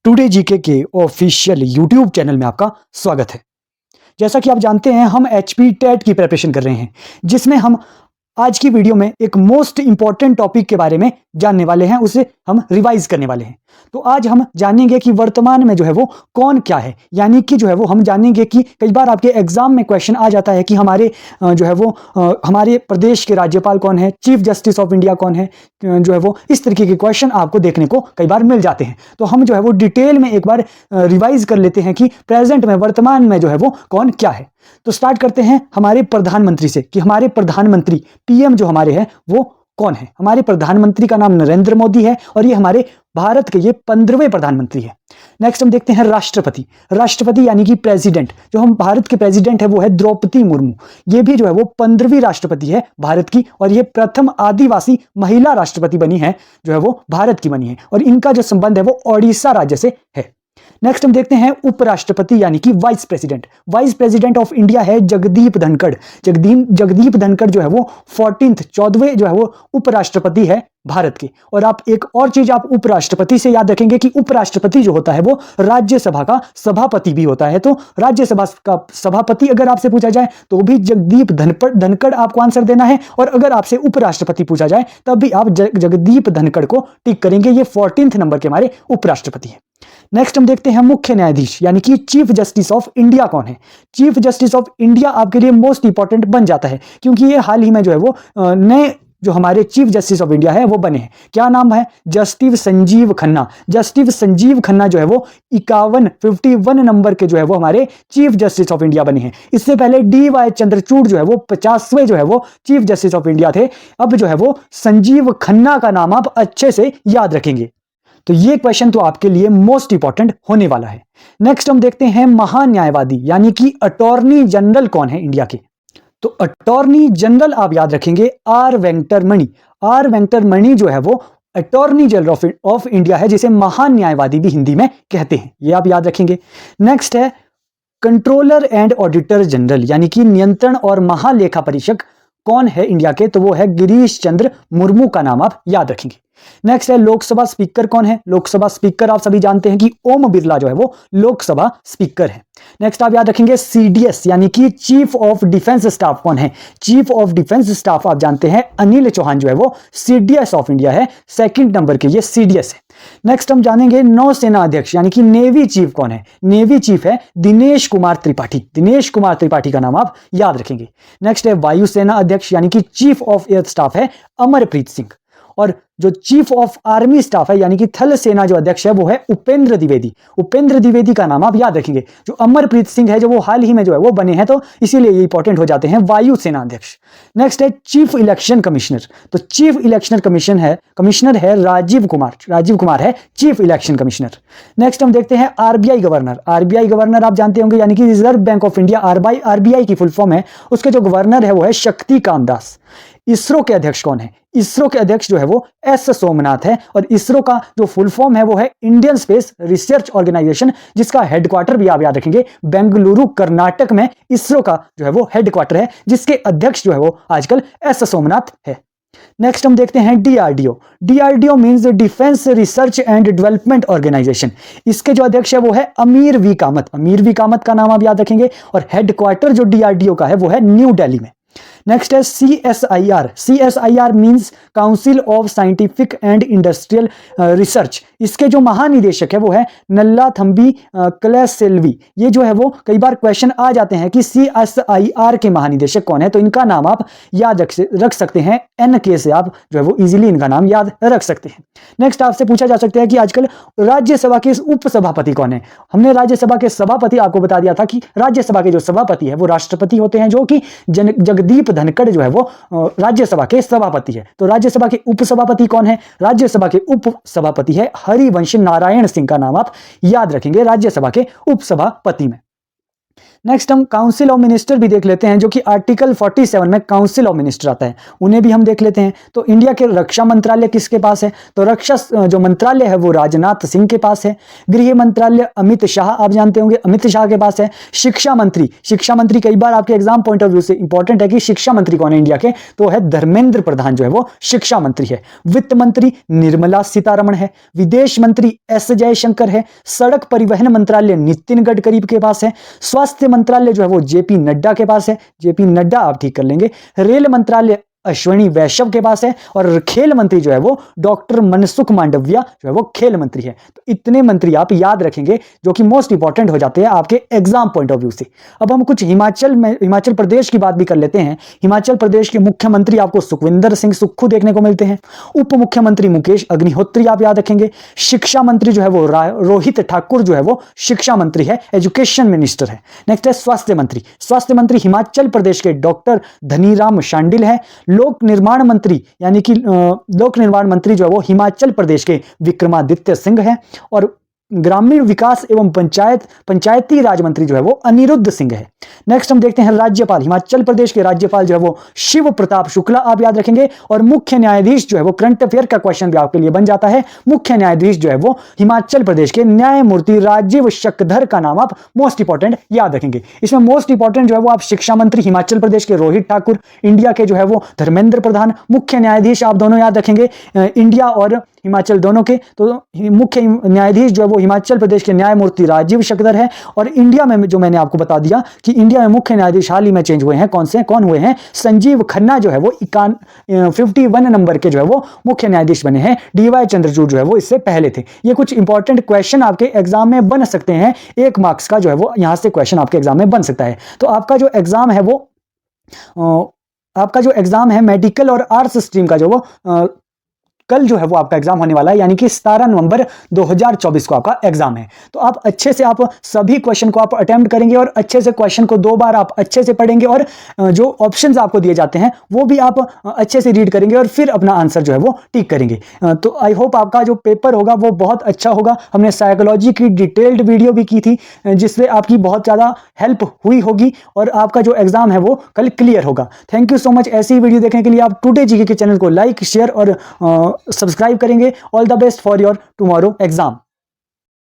Today GK के official YouTube channel में आपका स्वागत है। जैसा कि आप जानते हैं हम एचपी टेट की प्रिपरेशन कर रहे हैं, जिसमें हम आज की वीडियो में एक मोस्ट इंपॉर्टेंट टॉपिक के बारे में जानने वाले हैं, उसे हम रिवाइज करने वाले हैं। तो आज हम जानेंगे कि वर्तमान में जो है वो कौन क्या है, यानी कि जो है वो हम जानेंगे कि कई बार आपके एग्जाम में क्वेश्चन आ जाता है कि हमारे जो है वो हमारे प्रदेश के राज्यपाल कौन है, चीफ जस्टिस ऑफ इंडिया कौन है, जो है वो इस तरीके के क्वेश्चन आपको देखने को कई बार मिल जाते हैं। तो हम जो है वो डिटेल में एक बार रिवाइज कर लेते हैं कि प्रेजेंट में वर्तमान में जो है वो कौन क्या है। तो स्टार्ट करते हैं हमारे प्रधानमंत्री से कि हमारे प्रधानमंत्री पीएम जो हमारे हैं वो कौन है। हमारे प्रधानमंत्री का नाम नरेंद्र मोदी है और ये हमारे भारत के ये 15वें प्रधानमंत्री है। नेक्स्ट हम देखते हैं राष्ट्रपति। राष्ट्रपति यानी कि प्रेसिडेंट, जो हम भारत के प्रेसिडेंट है वो है द्रौपदी मुर्मू। ये भी जो है वो 15वीं राष्ट्रपति है भारत की, और ये प्रथम आदिवासी महिला राष्ट्रपति बनी है, जो है वो भारत की बनी है, और इनका जो संबंध है वो ओडिशा राज्य से है। नेक्स्ट हम देखते हैं उपराष्ट्रपति यानी कि vice president. Vice president of India है जगदीप धनखड़। जगदीप धनखड़ जो है वो 14वें जो है वो उपराष्ट्रपति है भारत के। और आप एक और चीज आप उपराष्ट्रपति से याद रखेंगे कि उपराष्ट्रपति जो होता है वो राज्यसभा का सभापति भी होता है। तो राज्यसभा का सभापति अगर आपसे पूछा जाए तो भी जगदीप धनखड़ आपको आंसर देना है, और अगर आपसे उपराष्ट्रपति पूछा जाए तब भी आप जगदीप धनखड़ को टिक करेंगे। ये 14th नंबर के हमारे उपराष्ट्रपति है। नेक्स्ट हम देखते हैं मुख्य न्यायाधीश यानी कि चीफ जस्टिस ऑफ इंडिया कौन है। चीफ जस्टिस ऑफ इंडिया आपके लिए मोस्ट इंपॉर्टेंट बन जाता है, क्योंकि ये हाल ही में जो है वो नए जो हमारे चीफ जस्टिस ऑफ इंडिया है वो बने हैं। क्या नाम है? जस्टिस संजीव खन्ना। जस्टिस संजीव खन्ना जो है वो 51 नंबर के जो है वो हमारे चीफ जस्टिस ऑफ इंडिया बने हैं। इससे पहले DY चंद्रचूड़ जो है वो 50वें जो है वो चीफ जस्टिस ऑफ इंडिया थे। अब जो है वो संजीव खन्ना का नाम आप अच्छे से याद रखेंगे। तो ये क्वेश्चन तो आपके लिए मोस्ट इंपॉर्टेंट होने वाला है। नेक्स्ट हम देखते हैं महान्यायवादी यानी कि अटॉर्नी जनरल कौन है इंडिया के। तो अटॉर्नी जनरल आप याद रखेंगे R वेंकटरमणि। R वेंकटरमणि जो है वो अटॉर्नी जनरल ऑफ इंडिया है, जिसे महान्यायवादी भी हिंदी में कहते हैं, ये आप याद रखेंगे। नेक्स्ट है कंट्रोलर एंड ऑडिटर जनरल यानी कि नियंत्रण और महालेखा परीक्षक कौन है इंडिया के, तो वो है गिरीश चंद्र मुर्मू का नाम आप याद रखेंगे। नेक्स्ट है लोकसभा स्पीकर कौन है। लोकसभा स्पीकर आप सभी जानते हैं कि ओम बिरला जो है वो लोकसभा स्पीकर है। नेक्स्ट आप याद रखेंगे CDS यानी कि चीफ ऑफ डिफेंस स्टाफ कौन है। चीफ ऑफ डिफेंस स्टाफ आप जानते हैं अनिल चौहान जो है वो CDS ऑफ इंडिया है, 2nd नंबर के ये CDS है। नेक्स्ट हम जानेंगे नौसेना अध्यक्ष यानी कि नेवी चीफ कौन है। नेवी चीफ है दिनेश कुमार त्रिपाठी। दिनेश कुमार त्रिपाठी का नाम आप याद रखेंगे। नेक्स्ट है वायुसेना अध्यक्ष यानी कि चीफ ऑफ एयर स्टाफ है अमरप्रीत सिंह। और जो चीफ ऑफ आर्मी स्टाफ है यानी कि थल सेना जो अध्यक्ष है वो है उपेंद्र द्विवेदी। उपेंद्र द्विवेदी का नाम आप याद रखेंगे। जो अमरप्रीत सिंह है जो वो हाल ही में जो है वो बने हैं, तो इसीलिए ये इंपॉर्टेंट हो जाते हैं वायुसेना अध्यक्ष। नेक्स्ट है चीफ इलेक्शन कमिश्नर। तो चीफ इलेक्शन कमिश्नर है राजीव कुमार। राजीव कुमार है चीफ इलेक्शन कमिश्नर। नेक्स्ट हम देखते हैं RBI गवर्नर। RBI गवर्नर आप जानते होंगे यानी कि reserve bank of India. RBI की फुल फॉर्म है, उसके जो गवर्नर है वो है शक्ति कामदास। इसरो के अध्यक्ष कौन है। इसरो के अध्यक्ष जो है वो S सोमनाथ है, और इसरो का जो फुल फॉर्म है वो है इंडियन स्पेस रिसर्च ऑर्गेनाइजेशन, जिसका हेडक्वार्टर भी आप याद रखेंगे बेंगलुरु कर्नाटक में इसरो का जो है वो हेडक्वार्टर है, जिसके अध्यक्ष जो है वो आजकल S सोमनाथ है। नेक्स्ट हम देखते हैं DRDO। DRDO means defence research and development organisation. इसके जो अध्यक्ष है वो है अमीर वी कामत। अमीर वी कामत का नाम आप याद रखेंगे, और हेडक्वार्टर जो DRDO का है वो है न्यू दिल्ली में। नेक्स्ट है CSIR। CSIR means council of scientific and industrial research. इसके जो महानिदेशक है वो है नल्लाथंबी क्लेसेल्वी। ये जो है वो कई बार क्वेश्चन आ जाते हैं कि CSIR के महानिदेशक कौन है, तो इनका नाम आप याद रख सकते हैं। NK से आप जो है वो इजीली इनका नाम याद रख सकते हैं। नेक्स्ट आपसे पूछा जा सकता है कि आजकल राज्यसभा के उपसभापति कौन है। हमने राज्यसभा के सभापति आपको बता दिया था कि राज्यसभा के जो सभापति है वो राष्ट्रपति होते हैं, जो कि जगदीप धनखड़ जो है वो राज्यसभा के सभापति है। तो राज्यसभा के उपसभापति कौन है। राज्यसभा के उपसभापति है हरिवंश नारायण सिंह का नाम आप याद रखेंगे राज्यसभा के उपसभापति में। नेक्स्ट हम काउंसिल ऑफ मिनिस्टर भी देख लेते हैं, जो कि आर्टिकल 47 में काउंसिल ऑफ मिनिस्टर आता है, उन्हें भी हम देख लेते हैं। तो इंडिया के रक्षा मंत्रालय किसके पास है? तो रक्षा जो मंत्रालय है वो राजनाथ सिंह के पास है। गृह मंत्रालय अमित शाह, आप जानते होंगे, अमित शाह के पास है। शिक्षा मंत्री कई बार आपके एग्जाम पॉइंट ऑफ व्यू से इंपॉर्टेंट है कि शिक्षा मंत्री कौन है इंडिया के, तो है धर्मेंद्र प्रधान, जो है वो शिक्षा मंत्री है। वित्त मंत्री निर्मला सीतारमण है। विदेश मंत्री एस जयशंकर है। सड़क परिवहन मंत्रालय नितिन गडकरी के पास है। स्वास्थ्य मंत्रालय जो है वो जेपी नड्डा के पास है, जेपी नड्डा आप ठीक कर लेंगे। रेल मंत्रालय अश्विनी वैष्णव के पास है। और खेल मंत्री जो है वो डॉक्टर मनसुख मांडविया जो है वो खेल मंत्री है। तो इतने मंत्री आप याद रखेंगे, जो कि मोस्ट इंपॉर्टेंट हो जाते हैं आपके एग्जाम पॉइंट ऑफ व्यू से। अब हम कुछ हिमाचल प्रदेश की बात भी कर लेते हैं। हिमाचल प्रदेश के मुख्यमंत्री आपको सुखविंदर सिंह सुक्खू देखने को मिलते हैं। उप मुख्यमंत्री मुकेश अग्निहोत्री आप याद रखेंगे। शिक्षा मंत्री जो है वो रोहित ठाकुर जो है वो शिक्षा मंत्री है, एजुकेशन मिनिस्टर है। नेक्स्ट है स्वास्थ्य मंत्री हिमाचल प्रदेश के डॉक्टर धनीराम शांडिल है। लोक निर्माण मंत्री यानी कि लोक निर्माण मंत्री जो है वो हिमाचल प्रदेश के विक्रमादित्य सिंह है। और ग्रामीण विकास एवं पंचायती राज मंत्री जो है वो अनिरुद्ध सिंह है। नेक्स्ट हम देखते हैं राज्यपाल। हिमाचल प्रदेश के राज्यपाल जो है वो शिव प्रताप शुक्ला आप याद रखेंगे। और मुख्य न्यायाधीश जो है वो करंट अफेयर का क्वेश्चन भी आपके लिए बन जाता है। मुख्य न्यायाधीश जो है वो हिमाचल प्रदेश के न्यायमूर्ति राजीव शकधर का नाम आप मोस्ट इंपॉर्टेंट याद रखेंगे। इसमें मोस्ट इंपॉर्टेंट जो है वो आप शिक्षा मंत्री हिमाचल प्रदेश के रोहित ठाकुर, इंडिया के जो है वो धर्मेंद्र प्रधान। मुख्य न्यायाधीश आप दोनों याद रखेंगे, इंडिया और हिमाचल दोनों के। तो मुख्य न्यायाधीश जो है वो हिमाचल प्रदेश के न्यायमूर्ति राजीव शकधर है। और इंडिया में जो मैंने आपको बता दिया कि इंडिया में मुख्य न्यायाधीश हाल ही में चेंज हुए हैं, कौन हुए हैं? संजीव खन्ना जो है वो 51 नंबर के जो है वो मुख्य न्यायाधीश बने हैं। डीवाई चंद्रचूड़ जो है वो इससे पहले थे। ये कुछ इंपॉर्टेंट क्वेश्चन आपके एग्जाम में बन सकते हैं। 1 मार्क्स का जो है वो यहां से क्वेश्चन आपके एग्जाम में बन सकता है। तो आपका जो एग्जाम है मेडिकल और आर्ट्स स्ट्रीम का जो वो कल जो है वो आपका एग्जाम होने वाला है, यानी कि 17 नवंबर 2024 को आपका एग्जाम है। तो आप अच्छे से आप सभी क्वेश्चन को आप अटेम्प्ट करेंगे और अच्छे से क्वेश्चन को 2 बार आप अच्छे से पढ़ेंगे और जो ऑप्शंस आपको दिए जाते हैं वो भी आप अच्छे से रीड करेंगे और फिर अपना आंसर जो है वो टिक करेंगे। तो आई होप आपका जो पेपर होगा वो बहुत अच्छा होगा। हमने साइकोलॉजी की डिटेल्ड वीडियो भी की थी, जिससे आपकी बहुत ज़्यादा हेल्प हुई होगी और आपका जो एग्जाम है वो कल क्लियर होगा। Thank you so much. ऐसी वीडियो देखने के लिए आप टुडे जीके के चैनल को लाइक, शेयर और सब्सक्राइब करेंगे। All the best for your tomorrow exam.